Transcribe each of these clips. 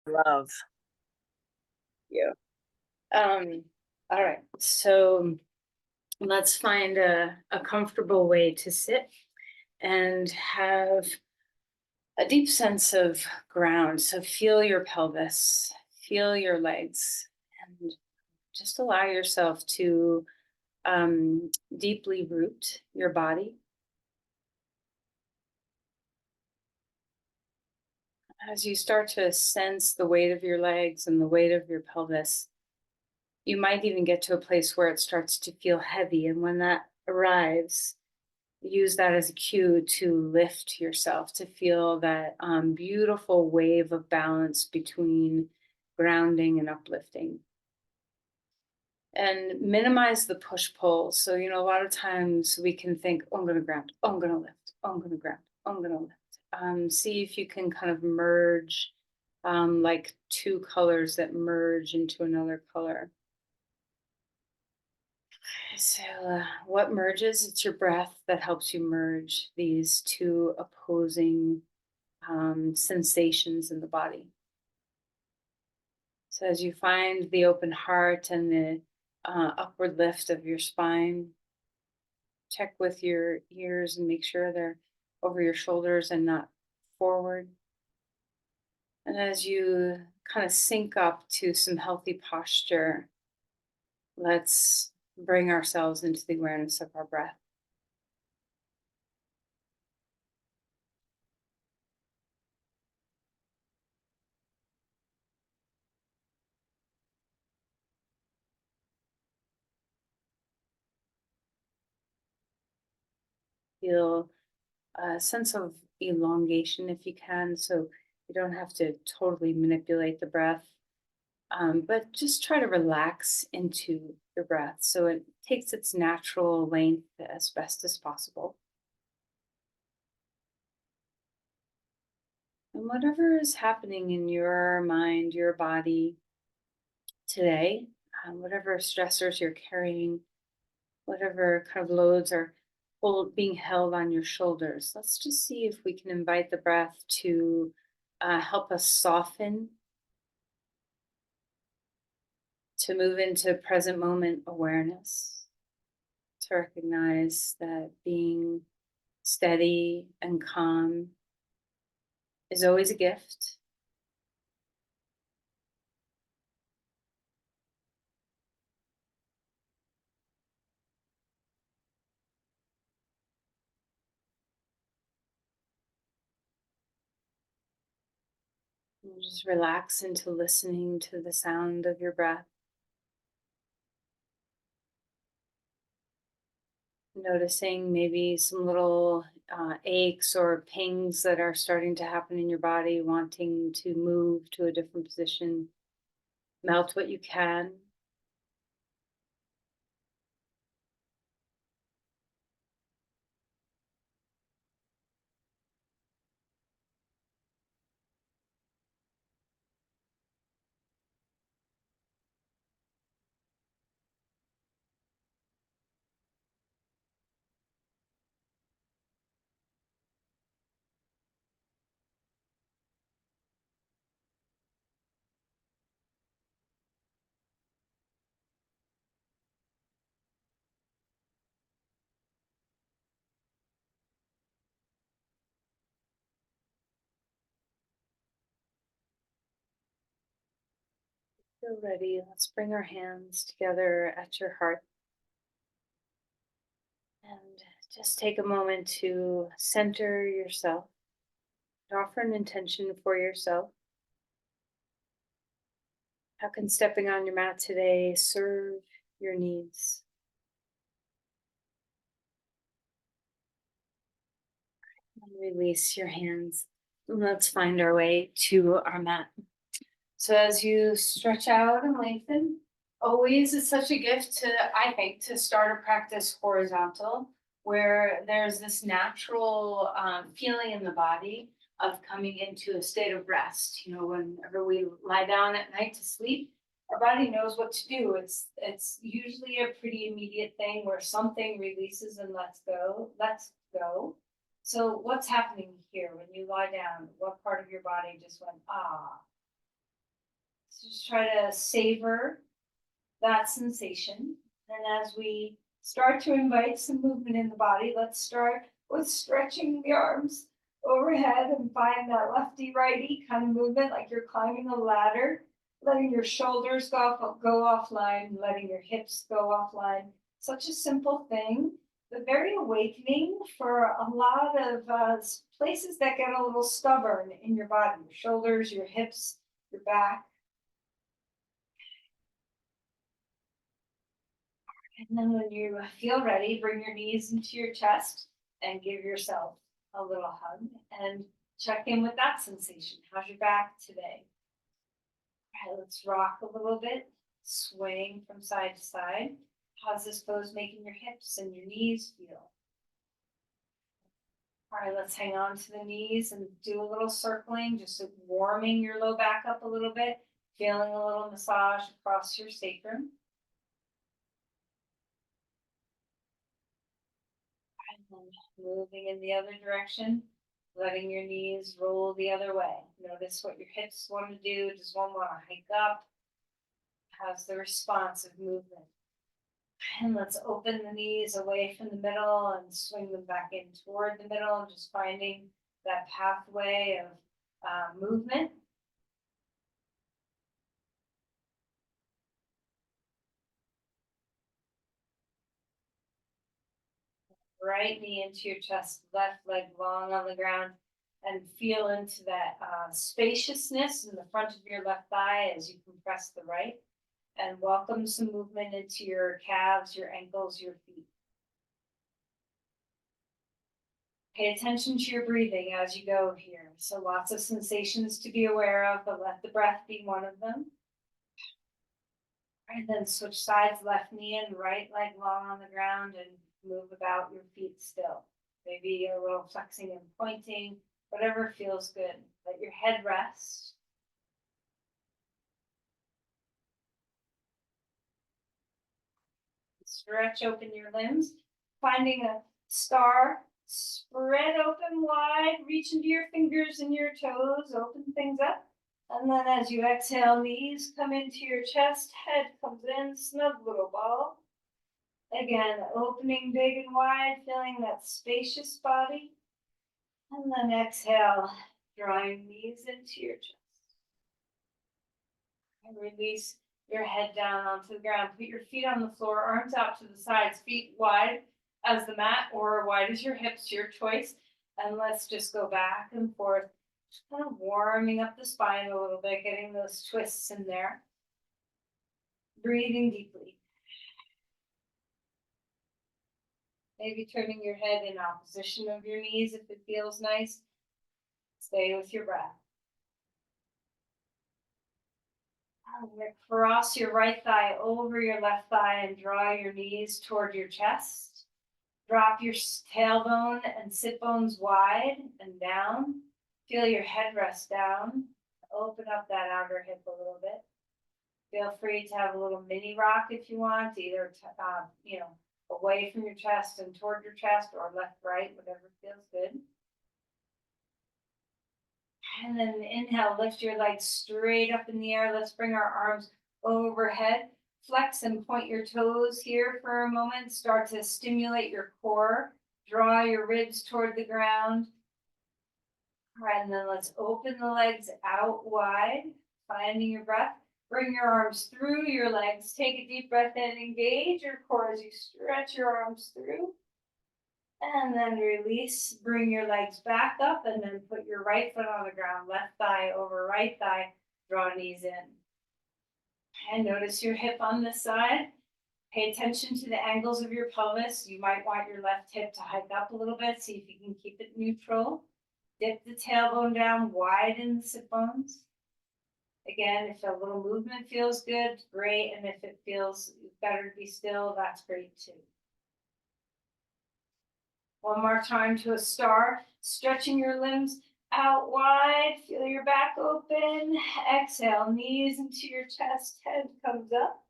Love. You. All right. So let's find a comfortable way to sit and have a deep sense of ground. So feel your pelvis, feel your legs, and just allow yourself to deeply root your body. As you start to sense the weight of your legs and the weight of your pelvis, you might even get to a place where it starts to feel heavy. And when that arrives, use that as a cue to lift yourself, to feel that beautiful wave of balance between grounding and uplifting. And minimize the push pull. So, a lot of times we can think, oh, I'm going to ground, oh, I'm going to lift, oh, I'm going to ground, oh, I'm going to lift. See if you can kind of merge like two colors that merge into another color. So, what merges? It's your breath that helps you merge these two opposing sensations in the body. So, as you find the open heart and the upward lift of your spine, check with your ears and make sure they're over your shoulders and not forward. And as you kind of sync up to some healthy posture, let's bring ourselves into the awareness of our breath. Feel a sense of elongation if you can. So you don't have to totally manipulate the breath, but just try to relax into your breath so it takes its natural length as best as possible. And whatever is happening in your mind, your body today, whatever stressors you're carrying, whatever kind of loads are being held on your shoulders, let's just see if we can invite the breath to help us soften, to move into present moment awareness, to recognize that being steady and calm is always a gift. And just relax into listening to the sound of your breath, noticing maybe some little aches or pings that are starting to happen in your body, wanting to move to a different position. Melt what you can. Feel ready. Let's bring our hands together at your heart and just take a moment to center yourself, offer an intention for yourself. How can stepping on your mat today serve your needs? And release your hands. And let's find our way to our mat. So as you stretch out and lengthen, always it's such a gift to, I think, to start a practice horizontal, where there's this natural feeling in the body of coming into a state of rest. Whenever we lie down at night to sleep, our body knows what to do. It's usually a pretty immediate thing where something releases and lets go. So what's happening here when you lie down? What part of your body just went ah? let's try to savor that sensation. And as we start to invite some movement in the body, let's start with stretching the arms overhead and find that lefty righty kind of movement like you're climbing a ladder, letting your shoulders go offline, letting your hips go offline. Such a simple thing, but very awakening for a lot of places that get a little stubborn in your body, your shoulders, your hips, your back. And then when you feel ready, bring your knees into your chest and give yourself a little hug and check in with that sensation. How's your back today? All right, let's rock a little bit, swaying from side to side. How's this pose making your hips and your knees feel? All right, let's hang on to the knees and do a little circling, just warming your low back up a little bit, feeling a little massage across your sacrum. Moving in the other direction, letting your knees roll the other way. Notice what your hips want to do. Does one want to hike up? How's the responsive movement? And let's open the knees away from the middle and swing them back in toward the middle, just finding that pathway of movement. Right knee into your chest, left leg long on the ground, and feel into that spaciousness in the front of your left thigh as you compress the right, and welcome some movement into your calves, your ankles, your feet. Pay attention to your breathing as you go here. So lots of sensations to be aware of, but let the breath be one of them. And then switch sides, left knee in, right leg long on the ground, and move about your feet still. Maybe a little flexing and pointing, whatever feels good. Let your head rest. Stretch open your limbs, finding a star, spread open wide, reach into your fingers and your toes, open things up. And then as you exhale, knees come into your chest, head comes in, snug little ball. Again, opening big and wide, feeling that spacious body. And then exhale, drawing knees into your chest. And release your head down onto the ground. Put your feet on the floor, arms out to the sides, feet wide as the mat or wide as your hips, your choice. And let's just go back and forth, just kind of warming up the spine a little bit, getting those twists in there. Breathing deeply. Maybe turning your head in opposition of your knees if it feels nice. Stay with your breath. Cross your right thigh over your left thigh and draw your knees toward your chest. Drop your tailbone and sit bones wide and down. Feel your head rest down. Open up that outer hip a little bit. Feel free to have a little mini rock if you want, either away from your chest and toward your chest, or left, right, whatever feels good. And then inhale, lift your legs straight up in the air. Let's bring our arms overhead. Flex and point your toes here for a moment. Start to stimulate your core. Draw your ribs toward the ground. All right, and then let's open the legs out wide, finding your breath. Bring your arms through your legs. Take a deep breath in. Engage your core as you stretch your arms through. And then release. Bring your legs back up and then put your right foot on the ground. Left thigh over right thigh. Draw knees in. And notice your hip on this side. Pay attention to the angles of your pelvis. You might want your left hip to hike up a little bit. See if you can keep it neutral. Dip the tailbone down, widen the sit bones. Again, if a little movement feels good, great. And if it feels better to be still, that's great too. One more time to a star, stretching your limbs out wide. Feel your back open. Exhale, knees into your chest, head comes up.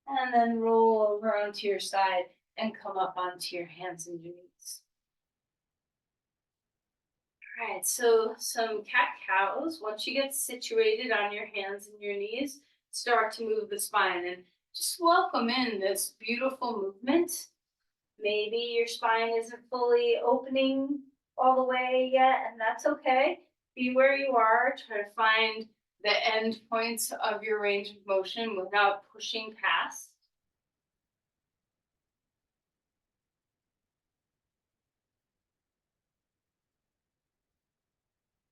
And then roll over onto your side and come up onto your hands and your knees. Alright, so some cat cows. Once you get situated on your hands and your knees, start to move the spine and just welcome in this beautiful movement. Maybe your spine isn't fully opening all the way yet, and that's okay. Be where you are. Try to find the end points of your range of motion without pushing past.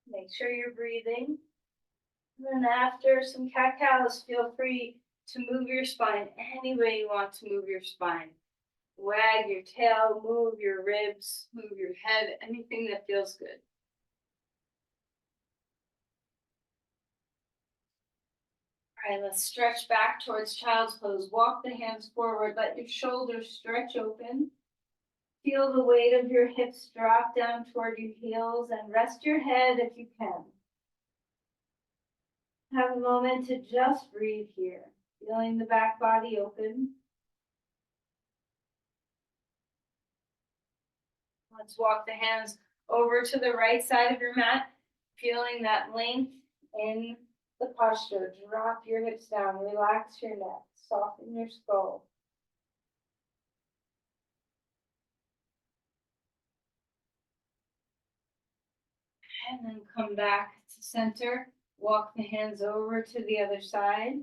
Make sure you're breathing. And then after some cat cows, feel free to move your spine any way you want to move your spine. Wag your tail, move your ribs, move your head, anything that feels good. All right, let's stretch back towards child's pose. Walk the hands forward, let your shoulders stretch open. Feel the weight of your hips drop down toward your heels and rest your head if you can. Have a moment to just breathe here, feeling the back body open. Let's walk the hands over to the right side of your mat, feeling that length in the posture. Drop your hips down, relax your neck, soften your skull. And then come back to center. Walk the hands over to the other side.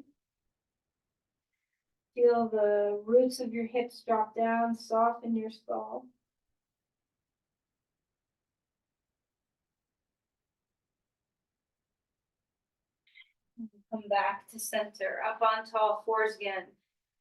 Feel the roots of your hips drop down, soften your skull. Come back to center, up onto all fours again.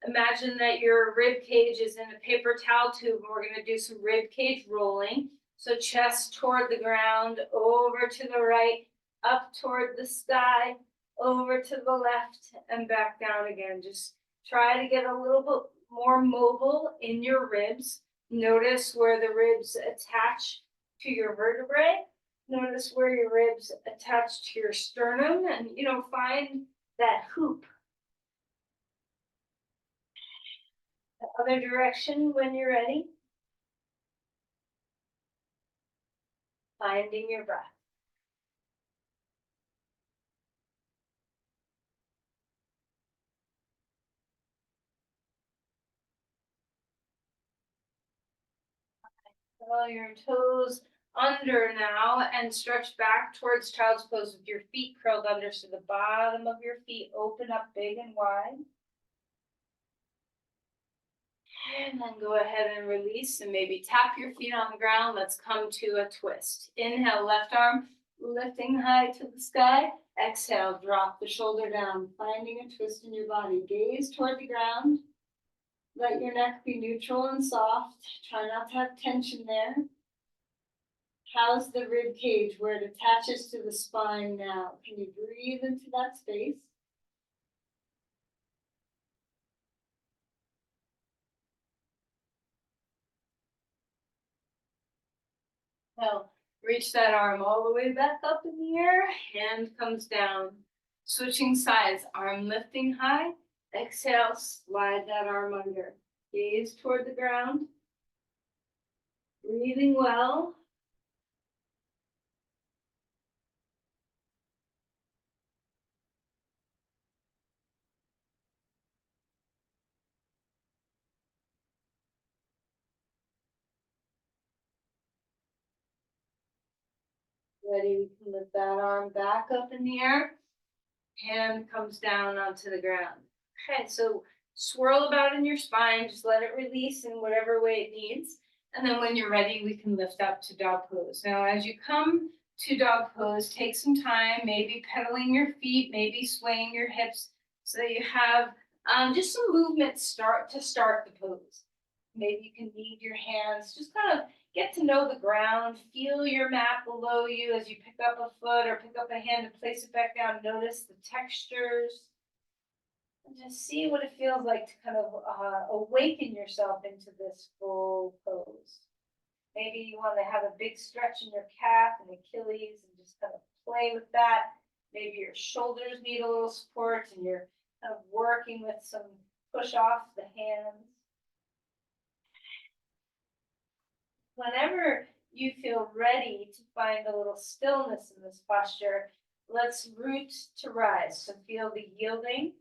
Imagine that your rib cage is in a paper towel tube, and we're going to do some rib cage rolling. So chest toward the ground, over to the right, up toward the sky, over to the left, and back down again. Just try to get a little bit more mobile in your ribs. Notice where the ribs attach to your vertebrae. Notice where your ribs attach to your sternum, and find that hoop. The other direction when you're ready. Finding your breath. Curl your toes under now and stretch back towards child's pose with your feet curled under, so the bottom of your feet open up big and wide. And then go ahead and release and maybe tap your feet on the ground. Let's come to a twist. Inhale, left arm lifting high to the sky. Exhale, drop the shoulder down, finding a twist in your body. Gaze toward the ground. Let your neck be neutral and soft. Try not to have tension there. How's the rib cage where it attaches to the spine now? Can you breathe into that space? Now, reach that arm all the way back up in the air. Hand comes down. Switching sides, arm lifting high. Exhale, slide that arm under. Gaze toward the ground. Breathing well. Ready, we can lift that arm back up in the air. Hand comes down onto the ground. Okay, so swirl about in your spine, just let it release in whatever way it needs. And then when you're ready, we can lift up to dog pose. Now, as you come to dog pose, take some time, maybe pedaling your feet, maybe swaying your hips so that you have just some movement start the pose. Maybe you can knead your hands, just kind of get to know the ground, feel your mat below you as you pick up a foot or pick up a hand and place it back down. Notice the textures and just see what it feels like to kind of awaken yourself into this full pose. Maybe you want to have a big stretch in your calf and Achilles and just kind of play with that. Maybe your shoulders need a little support and you're kind of working with some push off the hands. Whenever you feel ready to find a little stillness in this posture, let's root to rise. So feel the yielding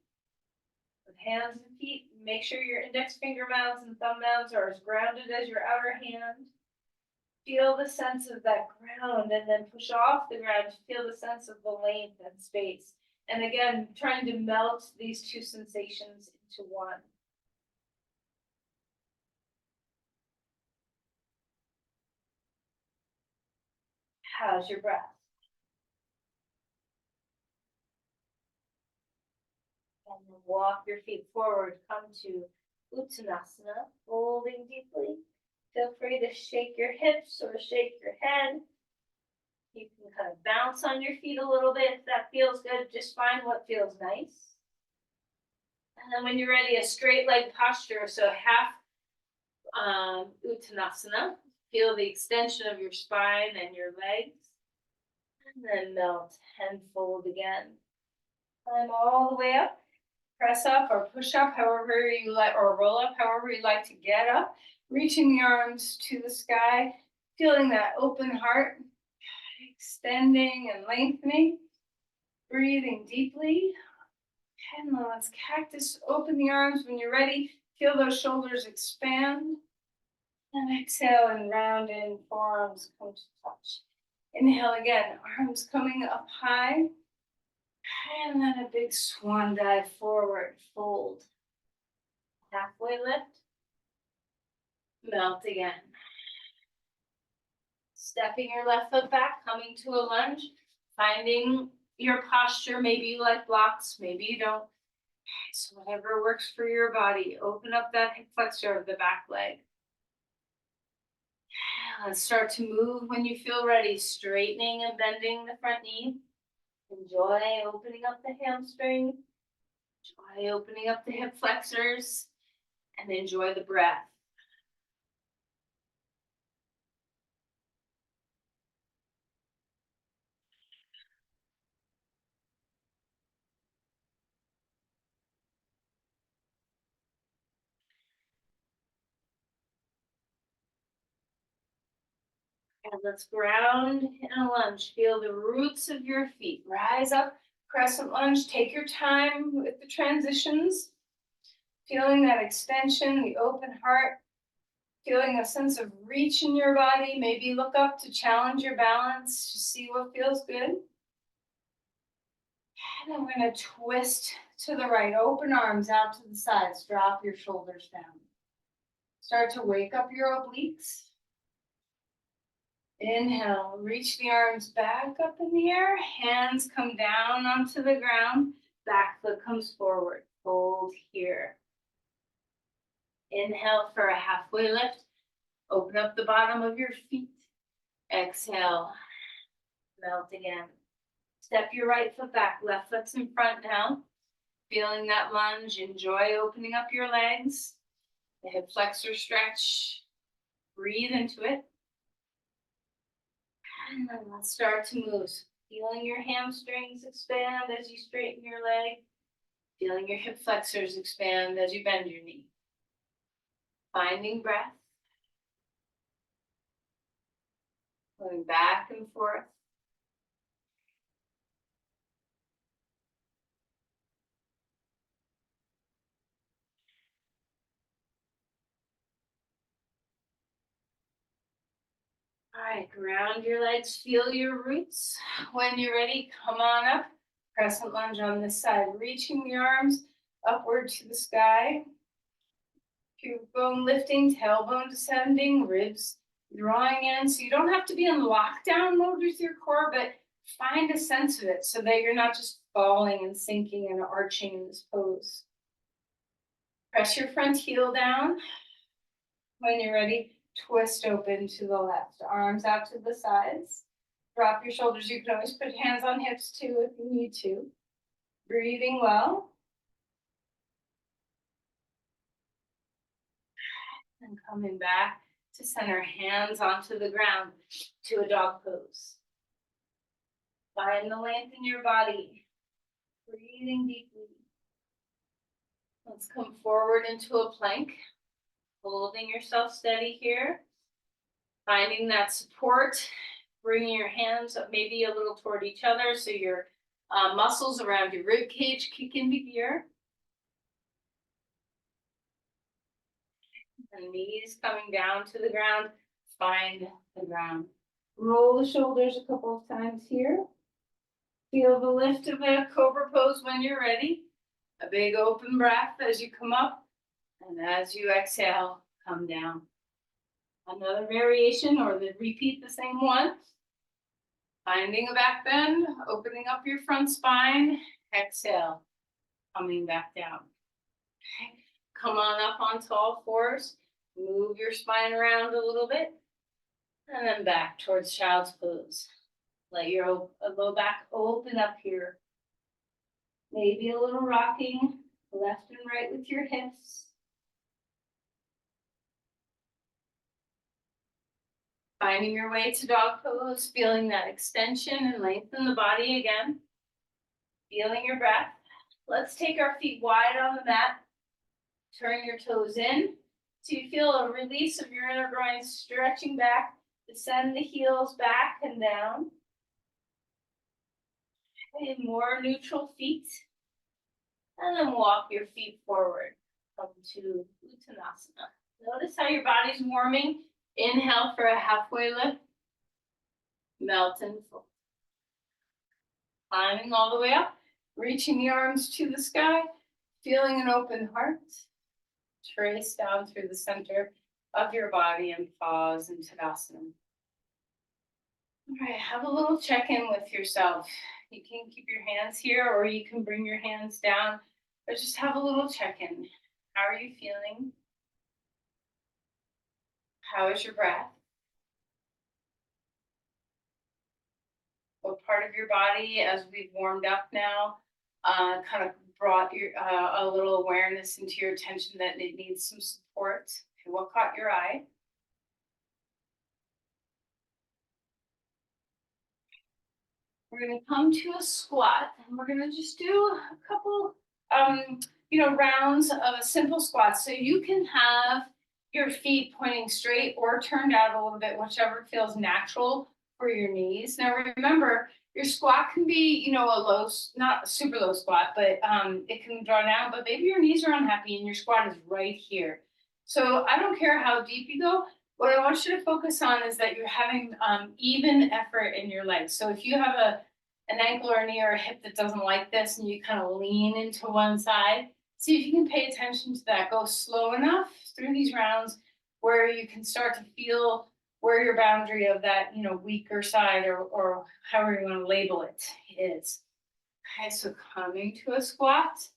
with hands and feet. Make sure your index finger mounds and thumb mounds are as grounded as your outer hand. Feel the sense of that ground and then push off the ground to feel the sense of the length and space. And again, trying to melt these two sensations into one. How's your breath? And then walk your feet forward. Come to Uttanasana, folding deeply. Feel free to shake your hips or shake your head. You can kind of bounce on your feet a little bit if that feels good. Just find what feels nice. And then when you're ready, a straight leg posture. So half Uttanasana. Feel the extension of your spine and your legs. And then melt and fold again. Climb all the way up. Press up or push up, however you like, or roll up, however you like to get up. Reaching the arms to the sky. Feeling that open heart. Extending and lengthening. Breathing deeply. And let's cactus. Open the arms when you're ready. Feel those shoulders expand. And exhale and round in, forearms come to touch. Inhale again, arms coming up high. And then a big swan dive forward, fold. Halfway lift. Melt again. Stepping your left foot back, coming to a lunge. Finding your posture. Maybe you like blocks, maybe you don't. So whatever works for your body. Open up that hip flexor of the back leg. Let's start to move when you feel ready, straightening and bending the front knee. Enjoy opening up the hamstring. Enjoy opening up the hip flexors. And enjoy the breath. And let's ground in a lunge. Feel the roots of your feet. Rise up, crescent lunge. Take your time with the transitions. Feeling that extension, the open heart. Feeling a sense of reach in your body. Maybe look up to challenge your balance to see what feels good. And then we're going to twist to the right. Open arms out to the sides. Drop your shoulders down. Start to wake up your obliques. Inhale, reach the arms back up in the air. Hands come down onto the ground. Back foot comes forward. Hold here. Inhale for a halfway lift. Open up the bottom of your feet. Exhale. Melt again. Step your right foot back. Left foot's in front now. Feeling that lunge. Enjoy opening up your legs. The hip flexor stretch. Breathe into it. And then let's start to move. Feeling your hamstrings expand as you straighten your leg. Feeling your hip flexors expand as you bend your knee. Finding breath. Going back and forth. All right, ground your legs, feel your roots. When you're ready, come on up. Crescent lunge on this side, reaching the arms upward to the sky. Pubic bone lifting, tailbone descending, ribs drawing in. So you don't have to be in lockdown mode with your core, but find a sense of it so that you're not just falling and sinking and arching in this pose. Press your front heel down. When you're ready, twist open to the left. Arms out to the sides. Drop your shoulders. You can always put hands on hips too if you need to. Breathing well. And coming back to center, hands onto the ground to a dog pose. Find the length in your body. Breathing deeply. Let's come forward into a plank. Holding yourself steady here. Finding that support, bringing your hands up maybe a little toward each other so your muscles around your rib cage kick into gear. And knees coming down to the ground, find the ground. Roll the shoulders a couple of times here. Feel the lift of a cobra pose when you're ready. A big open breath as you come up, and as you exhale, come down. Another variation or repeat the same one. Finding a back bend, opening up your front spine, exhale, coming back down. Okay. Come on up onto all fours, move your spine around a little bit, and then back towards child's pose. Let your low back open up here. Maybe a little rocking left and right with your hips. Finding your way to dog pose, feeling that extension and lengthen the body again. Feeling your breath. Let's take our feet wide on the mat. Turn your toes in. So you feel a release of your inner groin stretching back. Descend the heels back and down. Okay, more neutral feet. And then walk your feet forward. Come to Uttanasana. Notice how your body's warming. Inhale for a halfway lift. Melt and fold. Climbing all the way up. Reaching the arms to the sky. Feeling an open heart. Trace down through the center of your body and pause in Tadasana. All right, have a little check-in with yourself. You can keep your hands here or you can bring your hands down, but just have a little check-in. How are you feeling? How is your breath? What part of your body, as we've warmed up now, kind of brought your a little awareness into your attention that it needs some support? Okay, what caught your eye? We're gonna come to a squat and we're gonna just do a couple, rounds of a simple squat. So you can have your feet pointing straight or turned out a little bit, whichever feels natural for your knees. Now remember, your squat can be, a low, not a super low squat, but it can draw down, but maybe your knees are unhappy and your squat is right here. So I don't care how deep you go, what I want you to focus on is that you're having even effort in your legs. So if you have an ankle or a knee or a hip that doesn't like this and you kind of lean into one side, see if you can pay attention to that. Go slow enough through these rounds where you can start to feel where your boundary of that, weaker side or however you want to label it is. Okay, so coming to a squat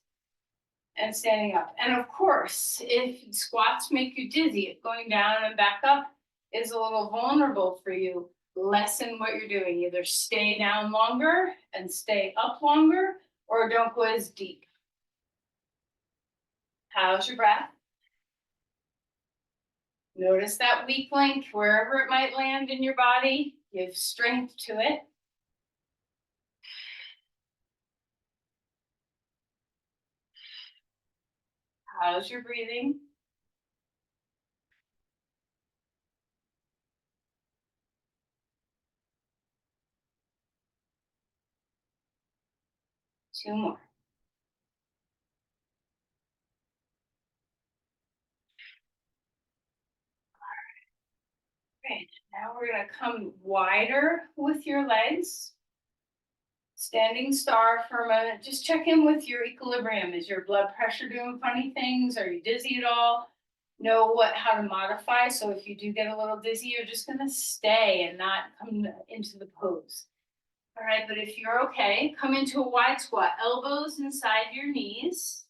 and standing up. And of course, if squats make you dizzy, if going down and back up is a little vulnerable for you, lessen what you're doing. Either stay down longer and stay up longer, or don't go as deep. How's your breath? Notice that weak link, wherever it might land in your body, give strength to it. How's your breathing? Two more. Great. Now we're going to come wider with your legs. Standing star for a moment. Just check in with your equilibrium. Is your blood pressure doing funny things? Are you dizzy at all? Know how to modify. So if you do get a little dizzy, you're just going to stay and not come into the pose. All right, but if you're okay, come into a wide squat. Elbows inside your knees.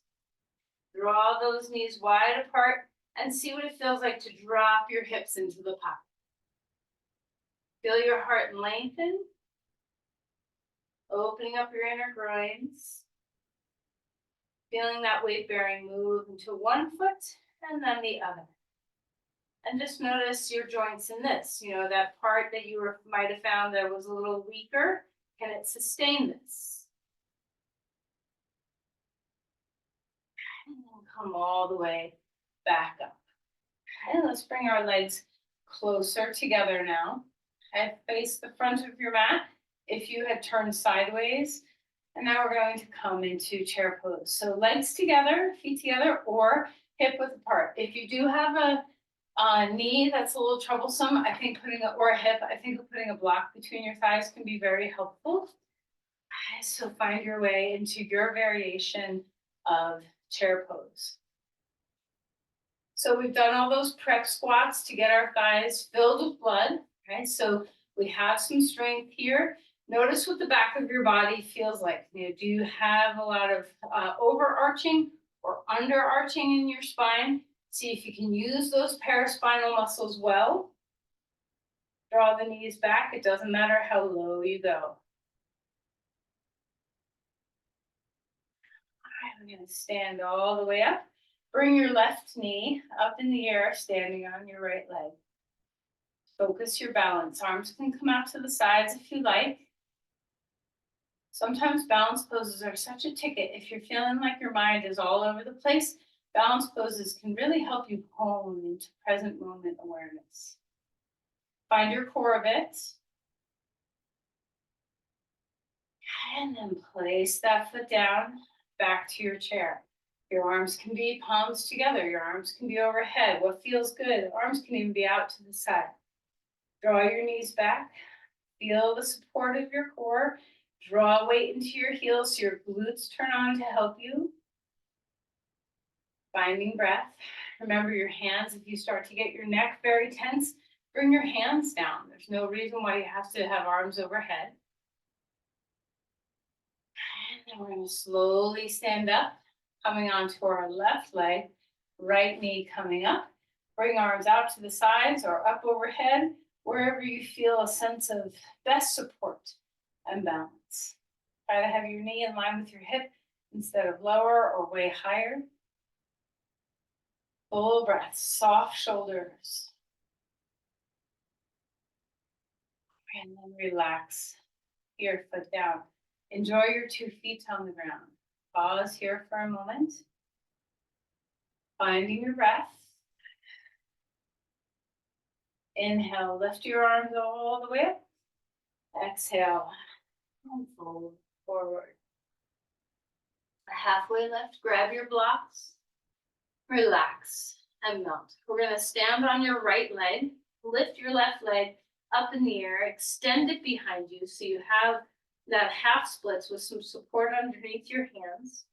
Draw those knees wide apart and see what it feels like to drop your hips into the pocket. Feel your heart lengthen. Opening up your inner groins. Feeling that weight bearing move into one foot and then the other. And just notice your joints in this, that part that you might have found that was a little weaker. Can it sustain this? And then come all the way back up. Okay, let's bring our legs closer together now. Head face the front of your mat if you had turned sideways. And now we're going to come into chair pose. So legs together, feet together, or hip width apart. If you do have a knee that's a little troublesome, I think or a hip, I think putting a block between your thighs can be very helpful. So find your way into your variation of chair pose. So we've done all those prep squats to get our thighs filled with blood, right? So we have some strength here. Notice what the back of your body feels like. Do you have a lot of overarching or underarching in your spine? See if you can use those paraspinal muscles well. Draw the knees back. It doesn't matter how low you go. All right, we're going to stand all the way up. Bring your left knee up in the air, standing on your right leg. Focus your balance. Arms can come out to the sides if you like. Sometimes balance poses are such a ticket. If you're feeling like your mind is all over the place, balance poses can really help you hone into present moment awareness. Find your core a bit. And then place that foot down, back to your chair. Your arms can be palms together. Your arms can be overhead. What feels good? Arms can even be out to the side. Draw your knees back. Feel the support of your core. Draw weight into your heels so your glutes turn on to help you. Finding breath. Remember your hands. If you start to get your neck very tense, bring your hands down. There's no reason why you have to have arms overhead. And then we're going to slowly stand up, coming onto our left leg, right knee coming up. Bring arms out to the sides or up overhead, wherever you feel a sense of best support and balance. Try to have your knee in line with your hip instead of lower or way higher. Full breath, soft shoulders. And then relax your foot down. Enjoy your 2 feet on the ground. Pause here for a moment. Finding your breath. Inhale, lift your arms all the way up. Exhale, and fold forward. Halfway lift, grab your blocks. Relax and melt. We're going to stand on your right leg. Lift your left leg up in the air. Extend it behind you so you have that half splits with some support underneath your hands.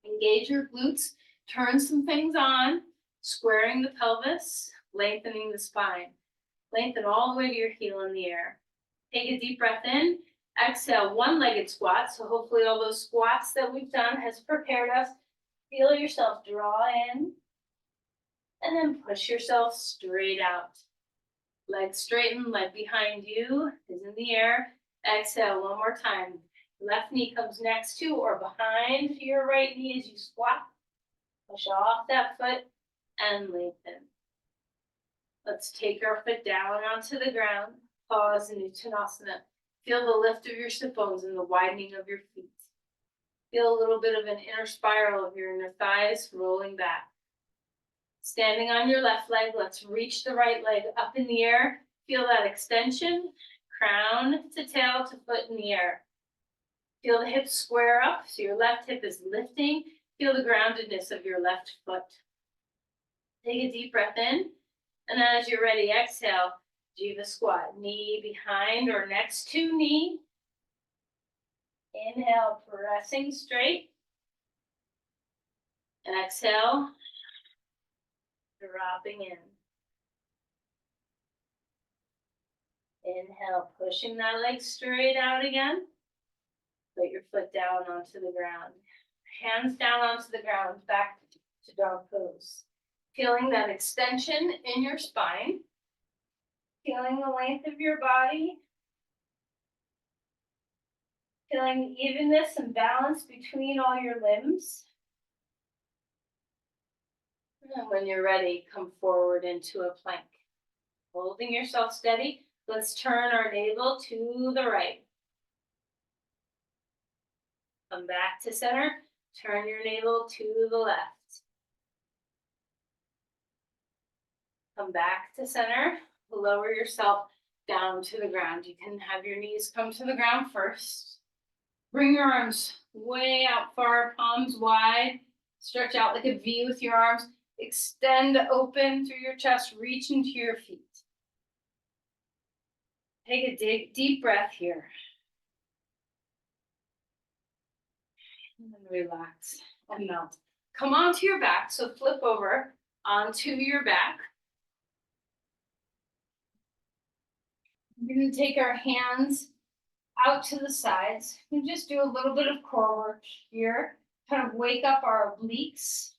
Engage your glutes. Turn some things on. Squaring the pelvis. Lengthening the spine. Lengthen all the way to your heel in the air. Take a deep breath in. Exhale, one-legged squat. So hopefully all those squats that we've done has prepared us. Feel yourself draw in. And then push yourself straight out. Leg straighten, leg behind you is in the air. Exhale, one more time. Left knee comes next to or behind your right knee as you squat. Push off that foot and lengthen. Let's take our foot down onto the ground. Pause in Uttanasana. Feel the lift of your sit bones and the widening of your feet. Feel a little bit of an inner spiral of your inner thighs rolling back. Standing on your left leg, let's reach the right leg up in the air. Feel that extension, crown to tail to foot in the air. Feel the hips square up, so your left hip is lifting. Feel the groundedness of your left foot. Take a deep breath in, and then as you're ready, exhale, Jiva squat. Knee behind or next to knee. Inhale, pressing straight. And exhale, dropping in. Inhale, pushing that leg straight out again. Put your foot down onto the ground. Hands down onto the ground, back to dog pose. Feeling that extension in your spine. Feeling the length of your body. Feeling the evenness and balance between all your limbs. And when you're ready, come forward into a plank. Holding yourself steady, let's turn our navel to the right. Come back to center, turn your navel to the left. Come back to center, lower yourself down to the ground. You can have your knees come to the ground first. Bring your arms way out far, palms wide. Stretch out like a V with your arms. Extend open through your chest, reach into your feet. Take a deep breath here. And then relax and melt. Come onto your back, so flip over onto your back. We're going to take our hands out to the sides and just do a little bit of core work here. Kind of wake up our obliques.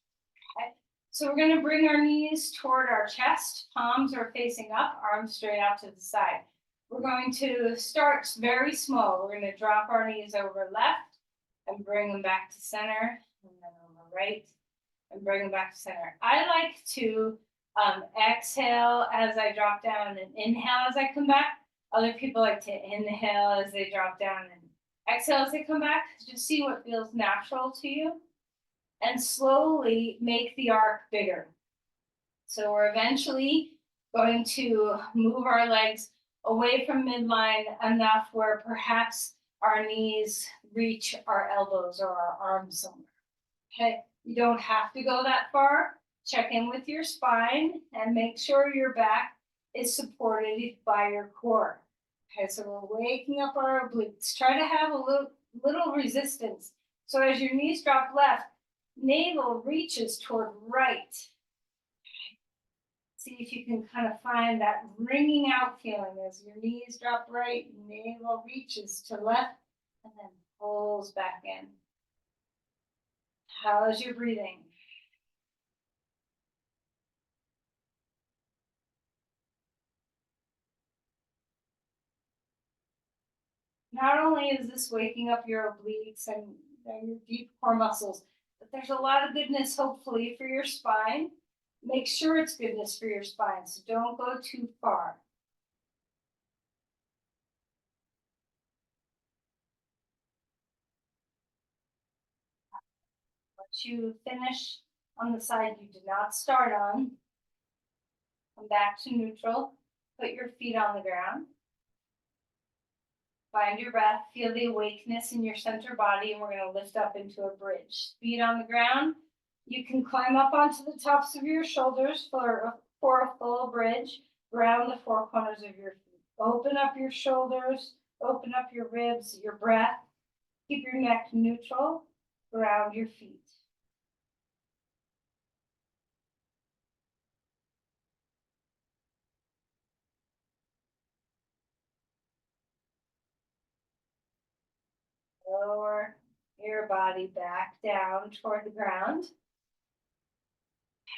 Okay. So we're going to bring our knees toward our chest. Palms are facing up, arms straight out to the side. We're going to start very small. We're going to drop our knees over left and bring them back to center, and then over right and bring them back to center. I like to exhale as I drop down and inhale as I come back. Other people like to inhale as they drop down and exhale as they come back. Just see what feels natural to you and slowly make the arc bigger. So we're eventually going to move our legs away from midline enough where perhaps our knees reach our elbows or our arms somewhere. Okay, you don't have to go that far. Check in with your spine and make sure your back is supported by your core. Okay, so we're waking up our obliques. Try to have a little resistance. So as your knees drop left, navel reaches toward right. See if you can kind of find that ringing out feeling as your knees drop right, navel reaches to left, and then pulls back in. How's your breathing? Not only is this waking up your obliques and your deep core muscles, but there's a lot of goodness, hopefully, for your spine. Make sure it's goodness for your spine, so don't go too far. Once you finish on the side you did not start on, come back to neutral, put your feet on the ground. Find your breath, feel the awakeness in your center body, and we're going to lift up into a bridge. Feet on the ground. You can climb up onto the tops of your shoulders for a full bridge. Ground the four corners of your feet. Open up your shoulders, open up your ribs, your breath. Keep your neck neutral. Ground your feet. Lower your body back down toward the ground.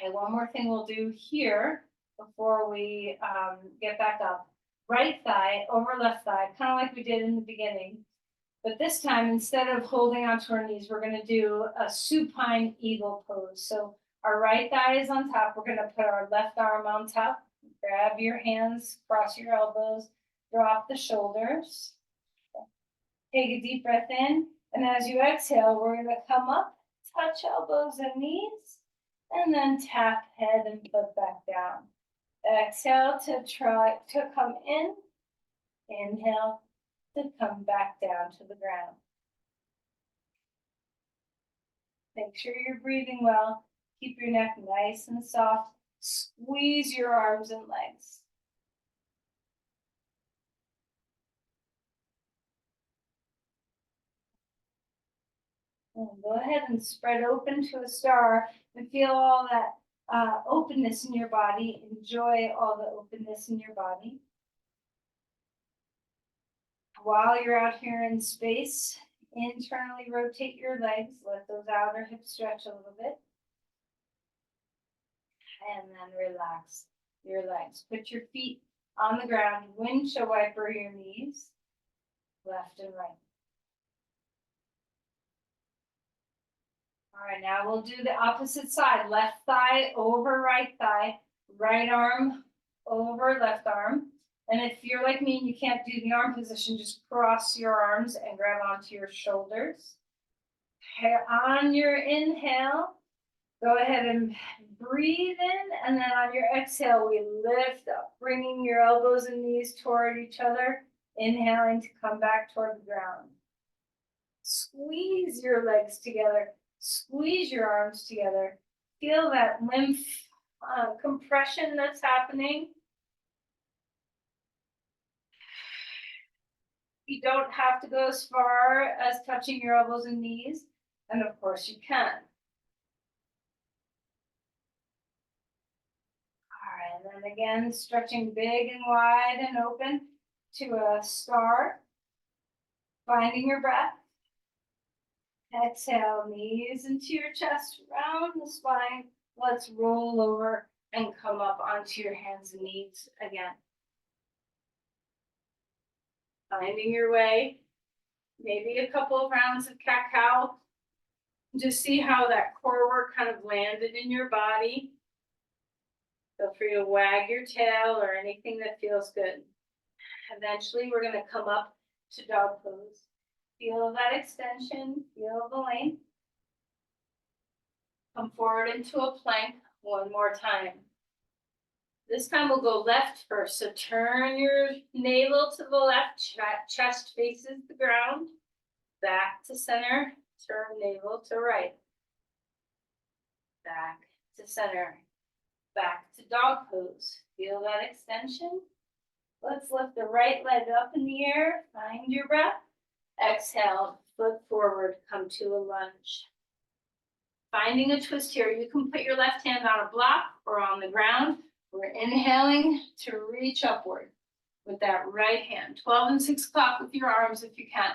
Okay, one more thing we'll do here before we get back up. Right thigh over left thigh, kind of like we did in the beginning. But this time, instead of holding onto our knees, we're going to do a supine eagle pose. So our right thigh is on top. We're going to put our left arm on top. Grab your hands, cross your elbows, drop the shoulders. Take a deep breath in. And as you exhale, we're going to come up, touch elbows and knees, and then tap head and foot back down. Exhale to try to come in. Inhale to come back down to the ground. Make sure you're breathing well. Keep your neck nice and soft. Squeeze your arms and legs. And go ahead and spread open to a star and feel all that openness in your body. Enjoy all the openness in your body. While you're out here in space, internally rotate your legs. Let those outer hips stretch a little bit. And then relax your legs. Put your feet on the ground. Windshield wiper your knees, left and right. All right, now we'll do the opposite side. Left thigh over right thigh, right arm over left arm. And if you're like me and you can't do the arm position, just cross your arms and grab onto your shoulders. Okay, on your inhale, Go ahead and breathe in, and then on your exhale, we lift up, bringing your elbows and knees toward each other, inhaling to come back toward the ground. Squeeze your legs together, squeeze your arms together. Feel that lymph compression that's happening. You don't have to go as far as touching your elbows and knees, and of course you can. All right, and then again, stretching big and wide and open to a star. Finding your breath. Exhale, knees into your chest, round the spine. Let's roll over and come up onto your hands and knees again. Finding your way, maybe a couple of rounds of cat-cow. Just see how that core work kind of landed in your body. Feel free to wag your tail or anything that feels good. Eventually, we're going to come up to dog pose. Feel that extension, feel the length. Come forward into a plank one more time. This time we'll go left first. So turn your navel to the left, chest faces the ground. Back to center, turn navel to right. Back to center. Back to dog pose. Feel that extension. Let's lift the right leg up in the air. Find your breath. Exhale, foot forward, come to a lunge. Finding a twist here, you can put your left hand on a block or on the ground. We're inhaling to reach upward with that right hand. 12 and 6 o'clock with your arms if you can.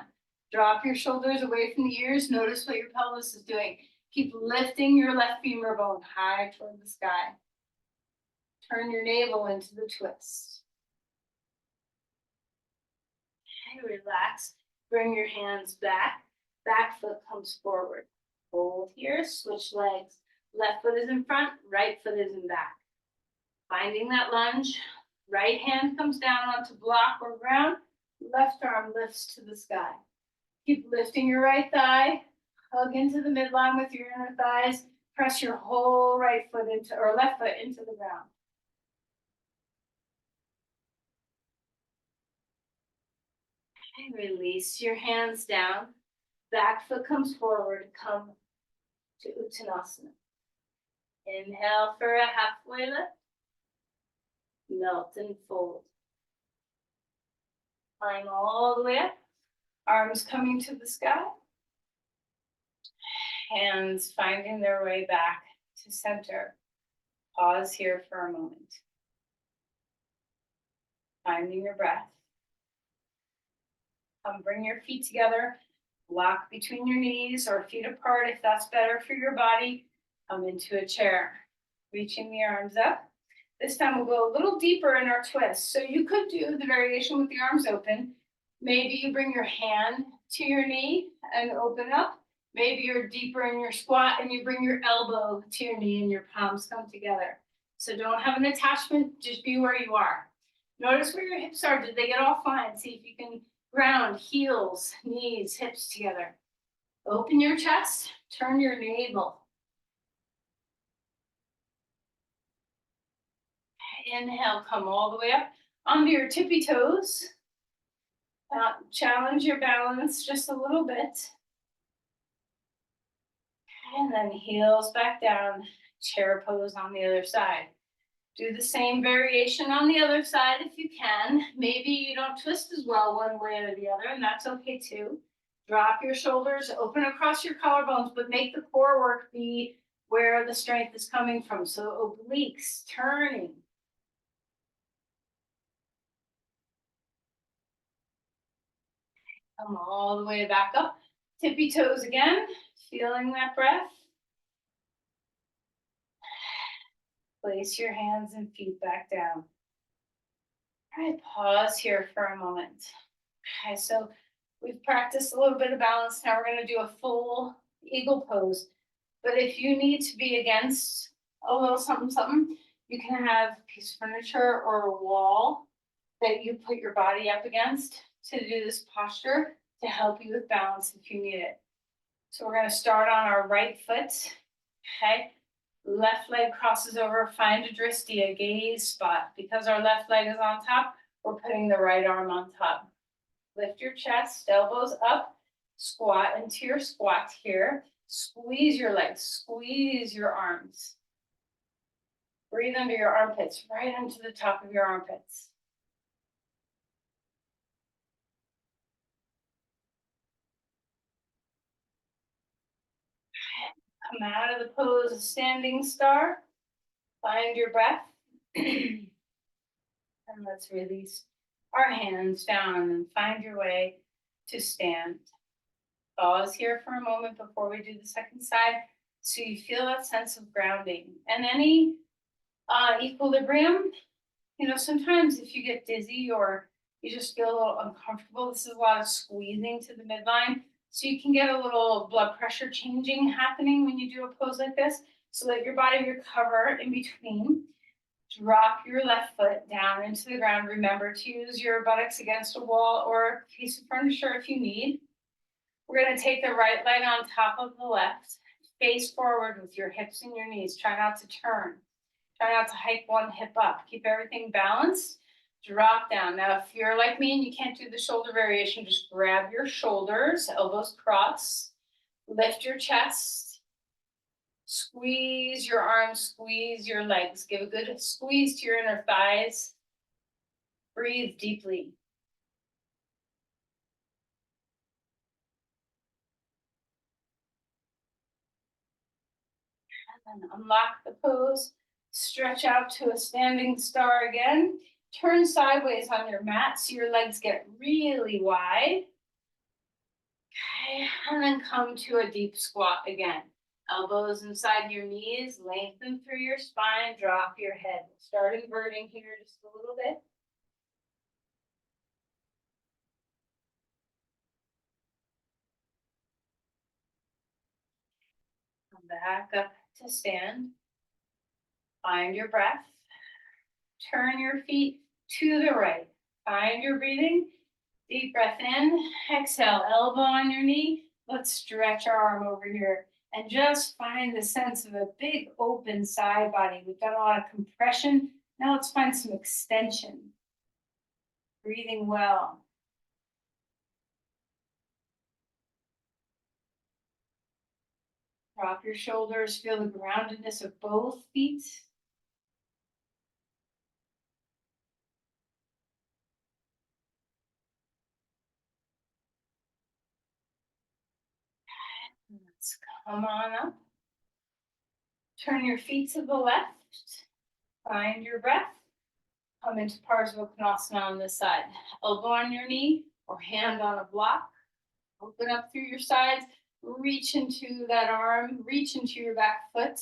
Drop your shoulders away from the ears. Notice what your pelvis is doing. Keep lifting your left femur bone high toward the sky. Turn your navel into the twist. Okay, relax. Bring your hands back. Back foot comes forward. Hold here, switch legs. Left foot is in front, right foot is in back. Finding that lunge, right hand comes down onto block or ground, left arm lifts to the sky. Keep lifting your right thigh, hug into the midline with your inner thighs, press your whole right foot into, or left foot into the ground. Okay, release your hands down. Back foot comes forward, come to Uttanasana. Inhale for a halfway lift. Melt and fold. Climb all the way up. Arms coming to the sky. Hands finding their way back to center. Pause here for a moment. Finding your breath. Bring your feet together. Lock between your knees or feet apart if that's better for your body. Come into a chair. Reaching the arms up. This time we'll go a little deeper in our twist. So you could do the variation with the arms open. Maybe you bring your hand to your knee and open up. Maybe you're deeper in your squat and you bring your elbow to your knee and your palms come together. So don't have an attachment, just be where you are. Notice where your hips are. Did they get all fine? See if you can ground, heels, knees, hips together. Open your chest, turn your navel. Inhale, come all the way up onto your tippy toes. Challenge your balance just a little bit. And then heels back down, chair pose on the other side. Do the same variation on the other side if you can. Maybe you don't twist as well one way or the other, and that's okay too. Drop your shoulders, open across your collarbones, but make the core work be where the strength is coming from. So obliques, turning. Come all the way back up. Tippy toes again, feeling that breath. Place your hands and feet back down. All right, pause here for a moment. Okay, so we've practiced a little bit of balance. Now we're going to do a full eagle pose. But if you need to be against a little something, something, you can have a piece of furniture or a wall that you put your body up against to do this posture to help you with balance if you need it. So we're going to start on our right foot. Okay, Left leg crosses over, find a drishti, a gaze spot. Because our left leg is on top, we're putting the right arm on top. Lift your chest, elbows up, squat into your squat here. Squeeze your legs, squeeze your arms. Breathe under your armpits, right into the top of your armpits. Come out of the pose of standing star. Find your breath. And let's release our hands down and find your way to stand. Pause here for a moment before we do the second side, so you feel that sense of grounding. And any equilibrium, sometimes if you get dizzy or you just feel a little uncomfortable, this is a lot of squeezing to the midline. So you can get a little blood pressure changing happening when you do a pose like this. So let your body recover in between. Drop your left foot down into the ground. Remember to use your buttocks against a wall or a piece of furniture if you need. We're going to take the right leg on top of the left. Face forward with your hips and your knees. Try not to turn. Try not to hike one hip up. Keep everything balanced. Drop down. Now, if you're like me and you can't do the shoulder variation, just grab your shoulders, elbows cross, lift your chest, squeeze your arms, squeeze your legs. Give a good squeeze to your inner thighs. Breathe deeply. And then unlock the pose. Stretch out to a standing star again. Turn sideways on your mat so your legs get really wide. Okay, and then come to a deep squat again. Elbows inside your knees, lengthen through your spine, drop your head. Start inverting here just a little bit. Come back up to stand. Find your breath. Turn your feet to the right. Find your breathing. Deep breath in, exhale, elbow on your knee. Let's stretch our arm over here and just find the sense of a big open side body. We've got a lot of compression. Now let's find some extension. Breathing well. Drop your shoulders, feel the groundedness of both feet. Let's come on up. Turn your feet to the left. Find your breath. Come into Parsvakonasana on this side. Elbow on your knee or hand on a block. Open up through your sides. Reach into that arm. Reach into your back foot.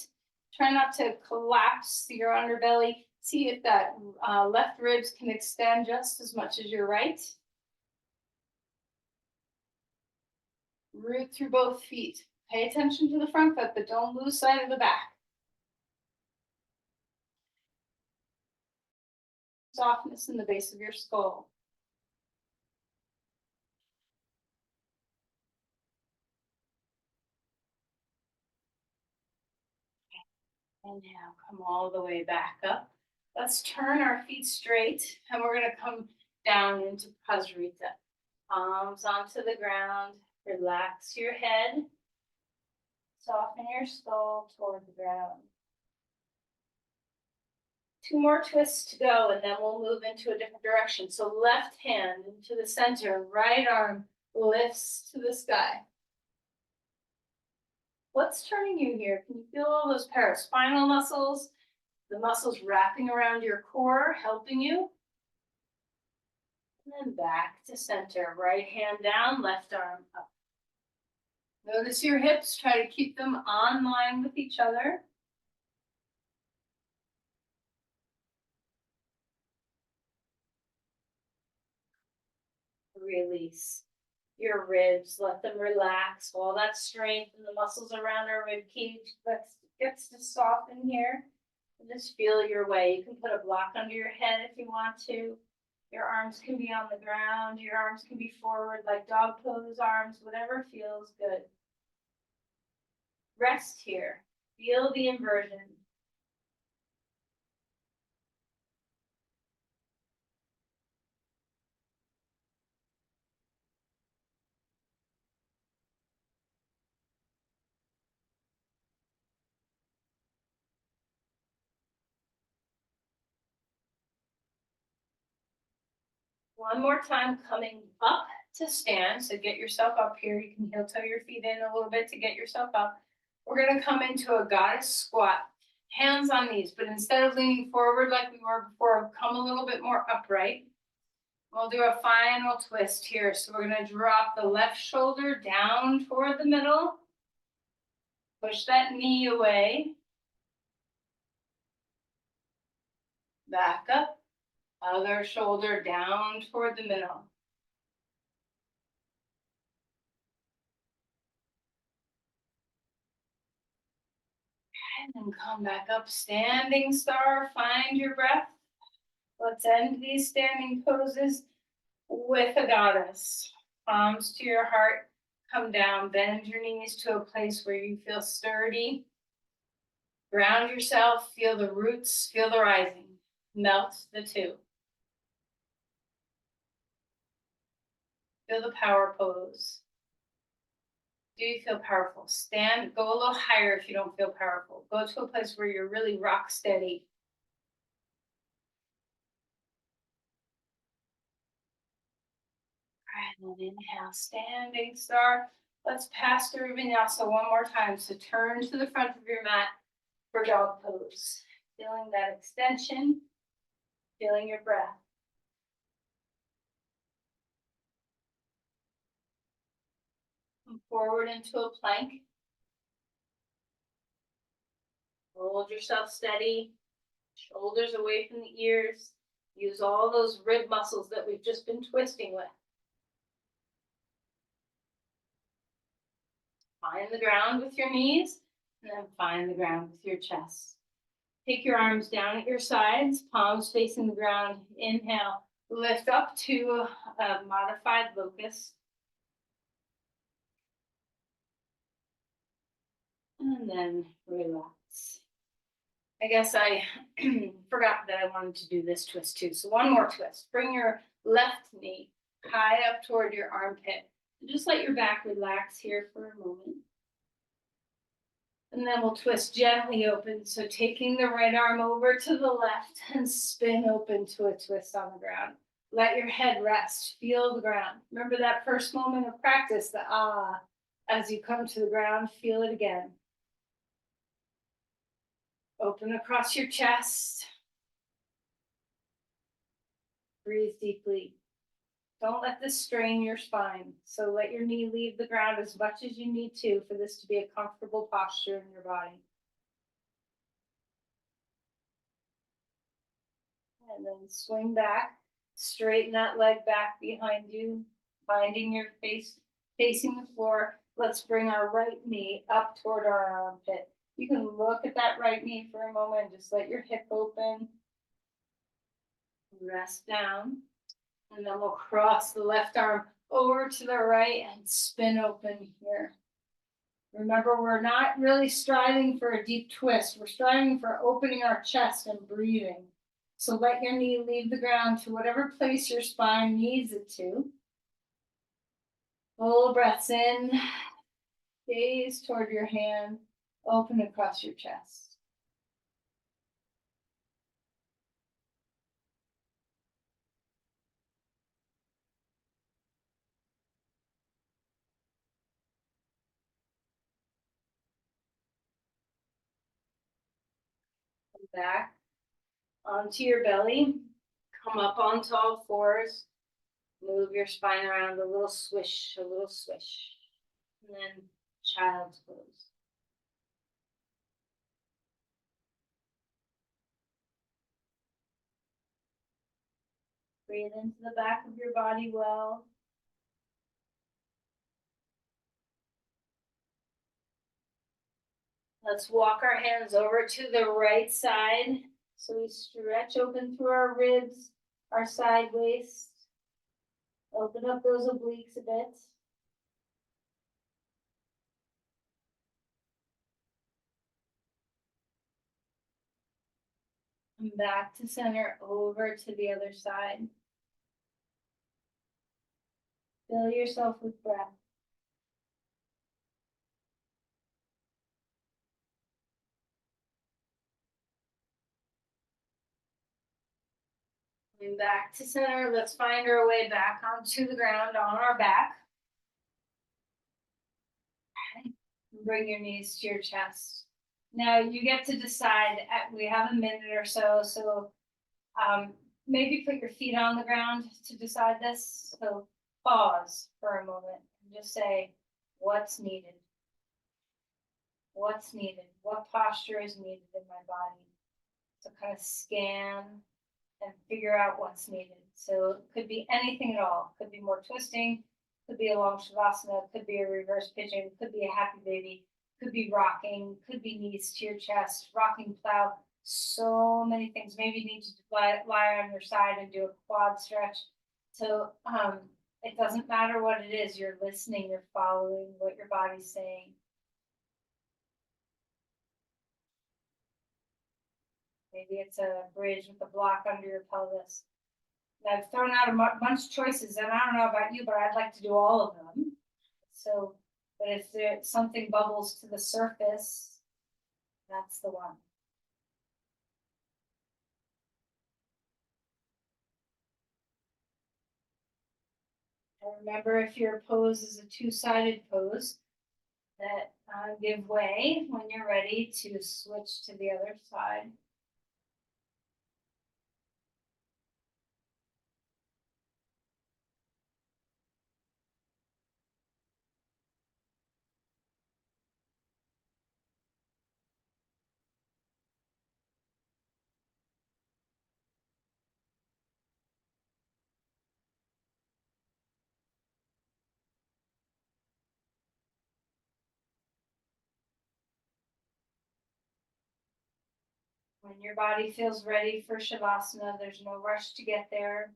Try not to collapse your underbelly. See if that left ribs can extend just as much as your right. Root through both feet. Pay attention to the front foot, but don't lose sight of the back. Softness in the base of your skull. And now come all the way back up. Let's turn our feet straight and we're going to come down into Prasarita. Palms onto the ground. Relax your head. Soften your skull toward the ground. 2 more twists to go and then we'll move into a different direction. So left hand into the center, right arm lifts to the sky. What's turning you here? Can you feel all those paraspinal muscles? The muscles wrapping around your core, helping you. And then back to center. Right hand down, left arm up. Notice your hips. Try to keep them on line with each other. Release your ribs. Let them relax. All that strength in the muscles around our rib cage gets to soften here. And just feel your way. You can put a block under your head if you want to. Your arms can be on the ground. Your arms can be forward like dog pose arms, whatever feels good. Rest here. Feel the inversion. One more time, coming up to stand. So get yourself up here. You can heel toe your feet in a little bit to get yourself up. We're gonna come into a goddess squat. Hands on knees, but instead of leaning forward like we were before, come a little bit more upright. We'll do a final twist here. So we're gonna drop the left shoulder down toward the middle. Push that knee away. Back up. Other shoulder down toward the middle. And then come back up, standing star, find your breath. Let's end these standing poses with a goddess. Palms to your heart, come down, bend your knees to a place where you feel sturdy. Ground yourself, feel the roots, feel the rising. Melt the two. Feel the power pose. Do you feel powerful? Stand, go a little higher if you don't feel powerful. Go to a place where you're really rock steady. All right, and then inhale, standing star. Let's pass through vinyasa one more time. So turn to the front of your mat for dog pose. Feeling that extension, feeling your breath. Come forward into a plank. Hold yourself steady, shoulders away from the ears. Use all those rib muscles that we've just been twisting with. Find the ground with your knees, and then find the ground with your chest. Take your arms down at your sides, palms facing the ground. Inhale, lift up to a modified locust. And then relax. I guess I forgot that I wanted to do this twist too. So one more twist. Bring your left knee high up toward your armpit. Just let your back relax here for a moment. And then we'll twist gently open. So taking the right arm over to the left and spin open to a twist on the ground. Let your head rest. Feel the ground. Remember that first moment of practice, the ah. As you come to the ground, feel it again. Open across your chest. Breathe deeply. Don't let this strain your spine. So let your knee leave the ground as much as you need to for this to be a comfortable posture in your body. And then swing back, straighten that leg back behind you, finding your face facing the floor. Let's bring our right knee up toward our armpit. You can look at that right knee for a moment, just let your hip open. Rest down. And then we'll cross the left arm over to the right and spin open here. Remember, we're not really striving for a deep twist. We're striving for opening our chest and breathing. So let your knee leave the ground to whatever place your spine needs it to. Full breaths in, gaze toward your hand, open across your chest. Come back onto your belly, come up onto all fours, move your spine around, a little swish, and then child's pose. Breathe into the back of your body well. Let's walk our hands over to the right side. So we stretch open through our ribs, our side waist. Open up those obliques a bit. Come back to center, over to the other side. Fill yourself with breath. Coming back to center, let's find our way back onto the ground on our back. Okay. Bring your knees to your chest. Now you get to decide, we have a minute or so, maybe put your feet on the ground to decide this. So pause for a moment and just say, what's needed? What's needed? What posture is needed in my body? So kind of scan and figure out what's needed. So it could be anything at all. Could be more twisting, could be a long shavasana, could be a reverse pigeon, could be a happy baby, could be rocking, could be knees to your chest, rocking plow. So many things. Maybe you need to lie on your side and do a quad stretch. So it doesn't matter what it is. You're listening. You're following what your body's saying. Maybe it's a bridge with a block under your pelvis. And I've thrown out a bunch of choices, and I don't know about you, but I'd like to do all of them. So, but if there something bubbles to the surface, that's the one. And remember, if your pose is a two-sided pose, that give way when you're ready to switch to the other side. When your body feels ready for Shavasana, there's no rush to get there.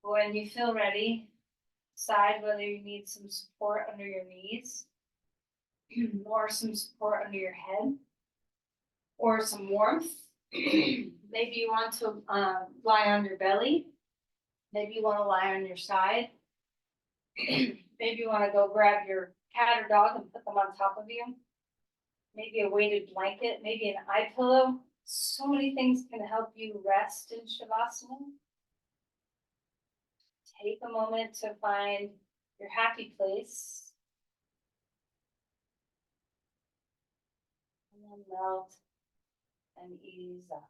When you feel ready, decide whether you need some support under your knees or some support under your head or some warmth. Maybe you want to lie on your belly. Maybe you want to lie on your side. Maybe you want to go grab your cat or dog and put them on top of you. Maybe a weighted blanket, maybe an eye pillow. So many things can help you rest in Shavasana. Take a moment to find your happy place. And then melt and ease up.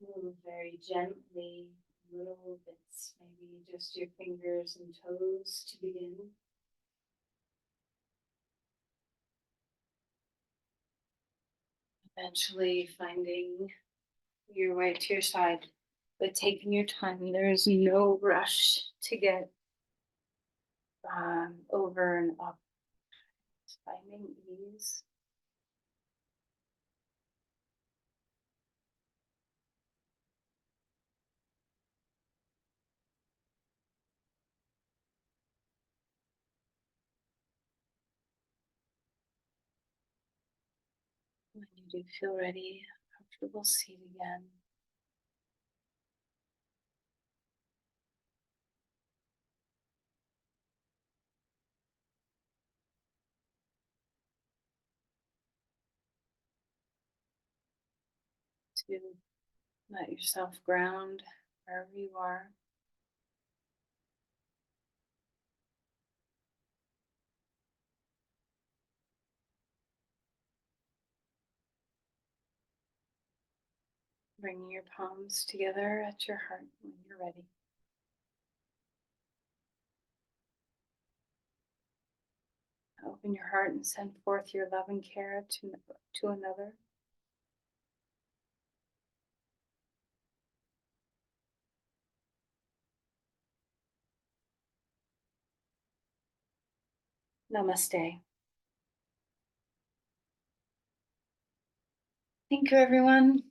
Move very gently, little bits, maybe just your fingers and toes to begin. Eventually finding your way to your side, but taking your time. There is no rush to get over and up. Just finding ease. When you do feel ready, comfortable seat again. To let yourself ground wherever you are. Bringing your palms together at your heart when you're ready. Open your heart and send forth your love and care to another. Namaste. Thank you, everyone.